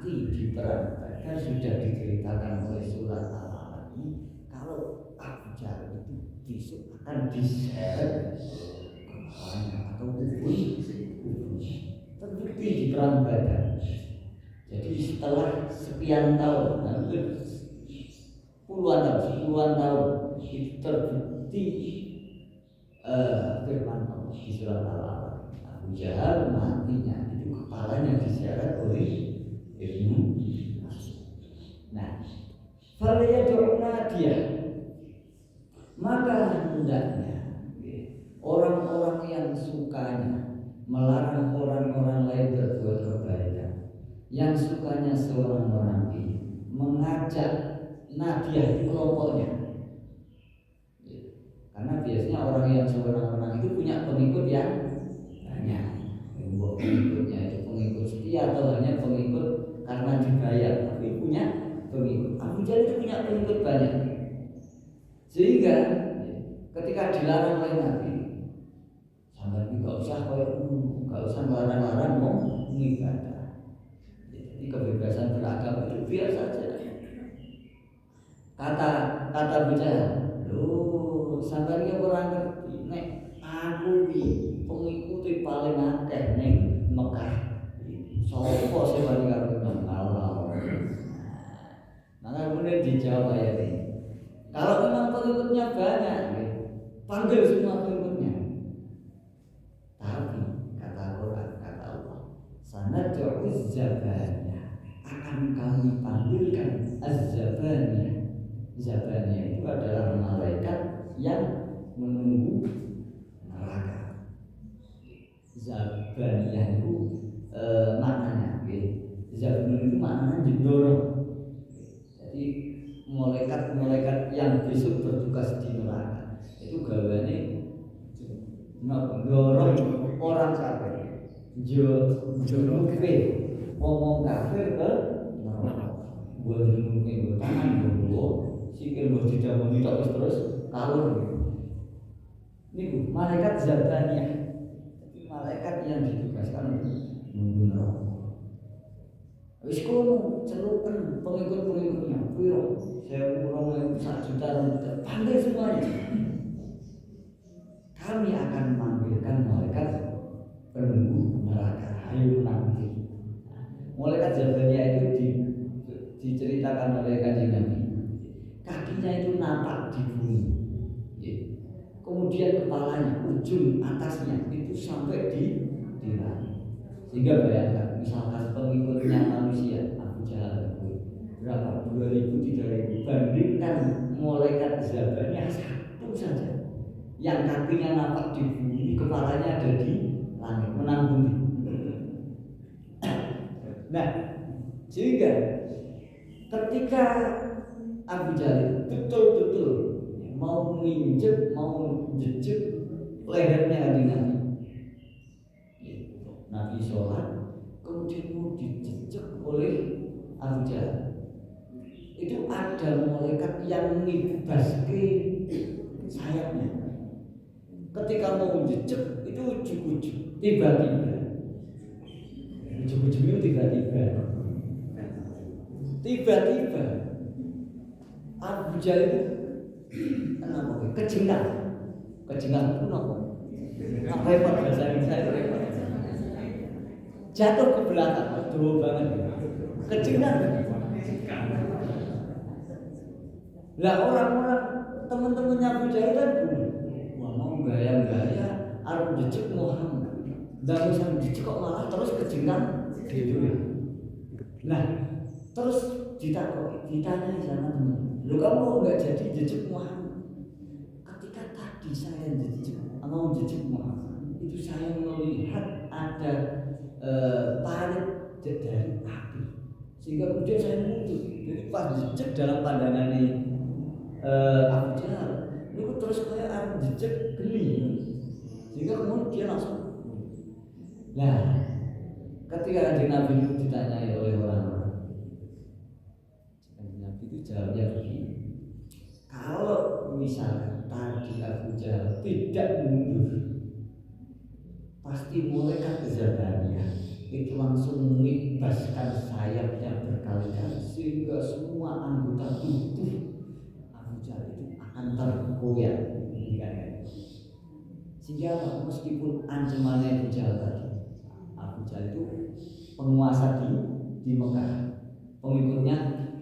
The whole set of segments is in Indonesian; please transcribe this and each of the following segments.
mati di perang Badar sudah diceritakan oleh surat Al-Alaq ini kalau Abu Jahal itu besok akan diseret atau kuburnya terbukti di perang Badar. Jadi setelah sekian tahun, hampir puluhan tahun itu terbukti firman Allah di surat Al-Alaq. Abu Jahal matinya itu kepalanya diseret oleh Ibnu Mas'ud. Nah, falyad'una dia. Maka hendaknya orang-orang yang sukanya melarang orang-orang lain berbuat kebaikan, yang sukanya seorang nabi mengajak nadiah di kelompoknya. Karena biasanya orang yang seorang itu punya pengikut yang banyak. Pengikutnya itu pengikut setia atau hanya pengikut karena dibayar, tapi punya pengikut. Abu Jahal itu punya pengikut banyak. Sehingga ketika dilarang oleh Nabi, sampai nggak usah melarang-larang mau mengibadah. Jadi kebebasan beragama itu biasa saja. Kata Abu Jahal, sampai dia orang ngerti, nek aku ini pengikuti paling akeh ning Mekah. Sopo sing paling karo Allah. Maka kemudian dijawab ayat ini. Kalau memang pengikutnya banyak, panggil semua pengikutnya. Tapi kata Quran, kata Allah, sanad'u az-zabaniyah, akan kami panggilkan az-zabaniyah. Zabaniyah itu adalah malaikat yang menunggu neraka. Zabaniyah itu maknanya, Zabaniyah itu maknanya didorong. Jadi malaikat yang besok bertugas di neraka itu gawane mendorong orang kafir, jodoh ngomong kafir ke neraka. Buat mungkin tangan dulu, sikil buat tidak mau terus kalur. Ini malaikat Zabaniyah, malaikat yang ditugaskan untuk membunuh. Wis kono celukan pengikut-pengikutnya, piro 1.000 1 juta panggil semuanya. Kami akan memanggilkan malaikat penunggu neraka. Ayo nanti. Malaikat Zabaniyah itu diceritakan oleh Kanjeng Nabi. Kakinya itu nampak di bumi. Kemudian kepalanya, ujung atasnya itu sampai di langit. Sehingga bayangkan, misalkan pengikutnya manusia Abu Jahal berapa? 2.000, 3.000. Bandingkan malaikat Zabaniyah satu saja yang kakinya nampak di bumi, kepalanya ada di langit, menang bumi. Nah, sehingga ketika Abu Jahal betul-betul mau menginjek, mau menjejek lehernya Nabi. Nabi sholat, kemudian mau dijejek oleh Abu Jahal. Itu ada malaikat yang ngibaske sayapnya. Ketika mau menjejek, itu ujug-ujug, tiba-tiba. Ujug-ujug itu tiba-tiba Abu Jahal itu kenapa? Kejengan itu apa? Repot bahasa Indonesia, repot. Jatuh ke belakang, jauh banget. Kejengan. Lah orang-orang teman-temannya Abu Jahal kan mau gaya-gaya arep jejek Muhammad. Ndak usah jejek kok malah terus kejengan dhewe. Nah, terus ditanya sama teman, "Lu kamu enggak jadi jejek Muhammad?" Ketika tadi saya mau jejek Muhammad, itu saya melihat ada parit dari api. Sehingga kemudian saya mundur. Jadi pas jejek dalam pandangan Abu Jahal, itu terus kayak arep jejek geli. Sehingga kemudian dia langsung. Nah, ketika Nabi itu ditanyai oleh orang-orang, Nabi itu jawabnya begini. Kalau misalnya tadi Abu Jahal tidak mundur, pasti malaikat Zabaniyah itu langsung mengibaskan sayapnya berkali-kali sehingga semua anggota tubuh Abu Jahal itu akan tergoyah. Sehingga meskipun ancamannya Abu Jahal tadi, Abu Jahal itu penguasa di Mekah, pengikutnya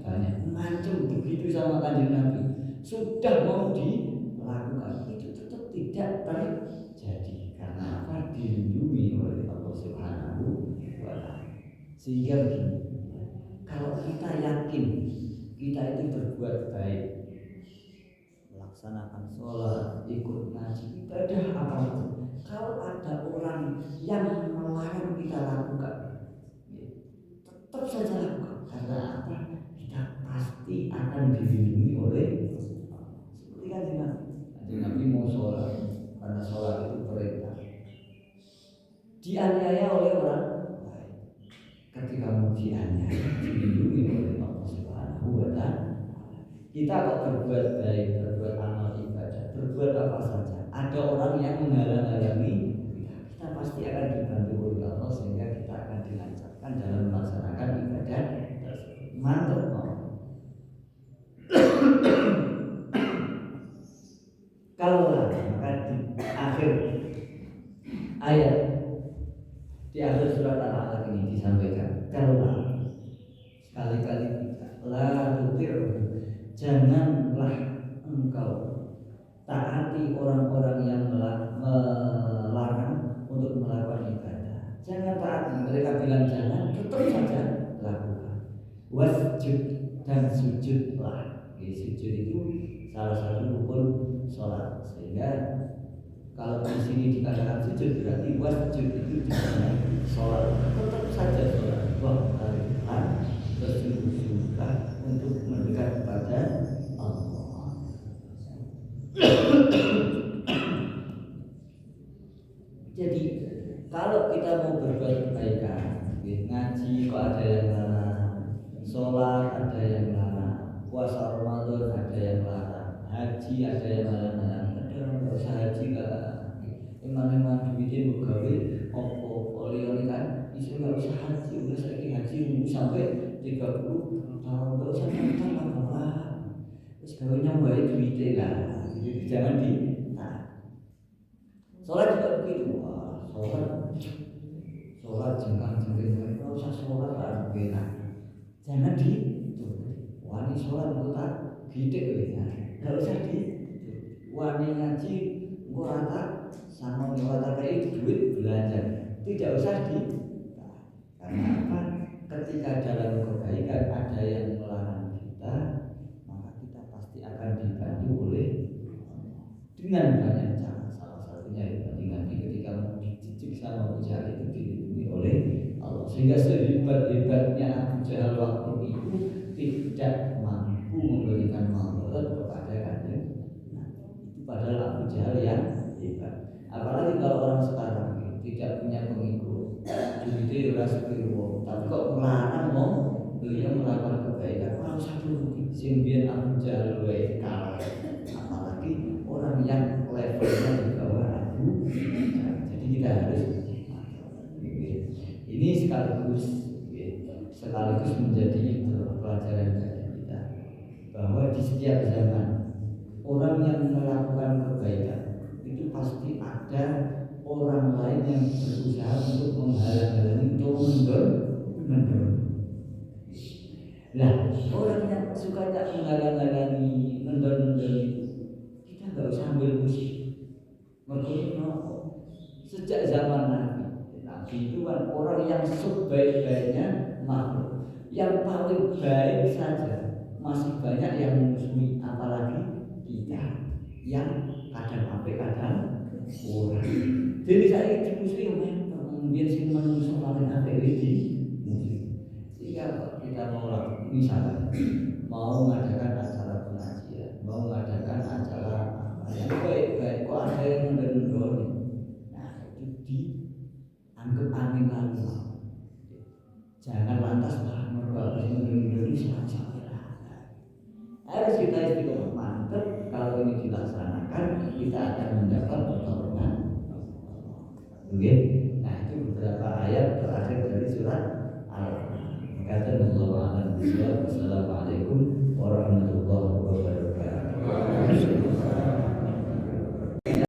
banyak, mengancam begitu sama Kanjeng Nabi, sudah mau dilakukan itu tetap tidak terjadi karena apa? Dilindungi oleh Allah Subhanahu wa Ta'ala. Sehingga begini, kalau kita yakin kita itu berbuat baik, melaksanakan sholat, ikut ngaji, ibadah apapun, kalau ada orang yang melarang kita lakukan, tetap saja lakukan. Karena apa? Kita pasti akan dilindungi oleh seperti Kanjeng Nabi mau sholat, karena sholat itu perintah, dianiaya oleh orang lain. Ketika mau dianiaya, dilindungi oleh Allah Subhanahu wa Ta'ala. Kita kok berbuat baik, berbuat amal ibadah, berbuat apa saja, ada orang yang menghalang-halangi kita pasti akan dibantu oleh Allah sehingga kita akan dilancarkan dalam melaksanakan ibadah tersebut. Mantap mau. Kalau maka di akhir ayat, di akhir surat Al-Alaq ini disampaikan, kalau sekali-kali kita la tuti'u, janganlah engkau taati orang-orang yang melarang untuk melakukan ibadah. Jangan taati, mereka bilang jangan, tetap saja lakukan. Wasjud, dan sujudlah. Sujud itu salah satu rukun sholat. Sehingga kalau di sini dikatakan sujud berarti wasjud itu dimana sholat. Tetap saja sholat. Wah, kalian bersujudlah untuk mendekat kepada Allah. Jadi kalau kita mau berbuat kebaikan, ngaji kok ada yang larang, sholat ada yang larang, puasa Ramadan ada yang larang, haji ada yang larang. Nggak usah haji lah, iman duitnya begawe, oleh kan, isu nggak usah haji, udah saya haji sampai 30 tahun, nggak usah nonton lah, terus kawinnya baik duitnya lah, jadi jangan di. Sholat juga begitu, sholat jengkang-jengkang, nggak usah sholat lah, jangan di, wani sholat kota gede nggak usah di, wani ngaji rata sama rata kayak duit belanja, tidak usah di. Karena apa? Ketika dalam kebaikan ada yang melarang kita, maka kita pasti akan dibantu oleh dengan banyak cara. Salah satunya Nabi ketika mau dicicik sama Abu Jahal itu dilindungi oleh Allah, sehingga sehebat-hebatnya Abu Jahal waktu itu tidak mampu memberikan mahdharat kepada Kanjeng Nabi. Itu padahal Abu Jahal yang hebat. Apalagi kalau orang sekarang tidak punya pengikut, duitnya ora sepiro, tapi kok melarang mau beliau melakukan kebaikan, orang satu sing biyen Abu Jahal wae kalah. Apalagi orang yang levelnya di bawah Abu Jahal. Jadi kita harus ini sekaligus menjadi pelajaran bagi kita bahwa di setiap zaman orang yang melakukan kebaikan itu pasti ada orang lain yang berusaha untuk menghalang-halangi, untuk mendorong. Nah, orang yang sukanya menghalang-halangi, mendorong itu kita nggak usah ambil pusing. Mereka sejak zaman Nabi itu kan orang yang sebaik-baiknya makhluk, yang paling baik saja masih banyak yang memusuhi, apalagi kita yang kadang sampai kadang orang. Jadi saya dimusuhi biar sih manusia paling sampai di musuh. Sehingga kita mau misalnya mau mengadakan acara pengajian, mau mengadakan acara yang baik-baik, kok ada yang mendorong. Nah itu dianggap angin lalu. Jangan lantas mereka mendorong saja. Harus kita istiqomah, mantap. Kalau ini dilaksanakan, kita akan mendapat pertolongan. Oke. Nah itu beberapa ayat terakhir dari Wassalamualaikum warahmatullahi wabarakatuh.